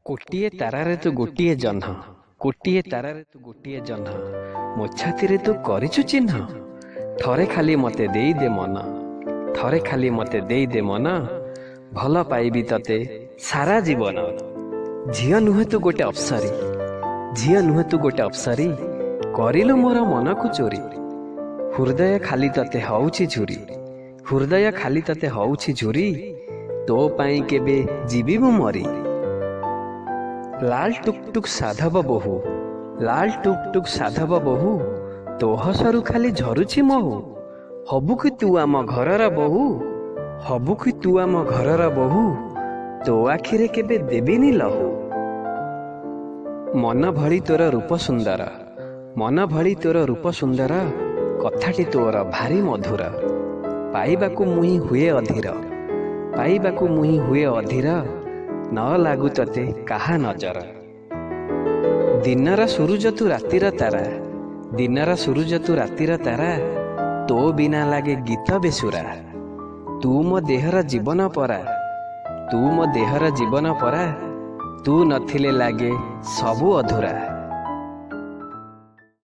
କୋଟିଏ ତାରାରେ ତୁ ଗୋଟିଏ ଜହ୍ନ, କୋଟିଏ ତାରାରେ ତୁ ଗୋଟିଏ ଜହ୍ନ, ମୋ ଛାତିରେ ତୁ କରିଛୁ ଚିହ୍ନ। ଥରେ ଖାଲି ମତେ ଦେଇଦେ ମନ, ଥରେ ଖାଲି ମତେ ଦେଇଦେ ମନ, ଭଲ ପାଇବି ତତେ ସାରା ଜୀବନ। ଝିଅ ନୁହେଁ ତୁ ଗୋଟେ ଅପ୍ସରୀ, ଝିଅ ନୁହେଁ ତୁ ଗୋଟେ ଅପ୍ସରୀ, କରିଲୁ ମୋର ମନକୁ ଚୋରି। ହୃଦୟ ଖାଲି ତତେ ହଉଛି ଝୁରି, ହୃଦୟ ଖାଲି ତତେ ହଉଛି ଝୁରି, ତୋ ପାଇଁ କେବେ ଯିବି ମୁଁ ମରି। ଲାଲ ଟୁକଟୁକ ସାଧବ ବୋହୁ, ଲାଲ ଟୁକଟୁକ ସାଧବ ବୋହୁ, ତୋ ହସରୁ ଖାଲି ଝରୁଛି ମହୁ। ହବୁ କି ତୁ ଆମ ଘରର ବୋହୁ, ହବୁ କି ତୁ ଆମ ଘରର ବୋହୁ, ତୋ ଆଖିରେ କେବେ ଦେବିନି ଲହୁ। ମନ ଭଳି ତୋର ରୂପ ସୁନ୍ଦର, ମନ ଭଳି ତୋର ରୂପ ସୁନ୍ଦର, କଥାଟି ତୋର ଭାରି ମଧୁର। ପାଇବାକୁ ମୁହିଁ ହୁଏ ଅଧୀର, ପାଇବାକୁ ମୁହିଁ ହୁଏ ଅଧୀର, ନ ଲାଗୁ ତତେ କାହା ନଜର। ଦିନର ସୂରୁଜ ତୁ ରାତିର ତାରା, ଦିନର ସୂରୁଜ ତୁ ରାତିର ତାରା, ତୋ ବିନା ଲାଗେ ଗୀତ ବେସୁରା। ତୁ ମୋ ଦେହର ଜୀବନ ପରା, ତୁ ମୋ ଦେହର ଜୀବନ ପରା, ତୁ ନଥିଲେ ଲାଗେ ସବୁ ଅଧୁରା।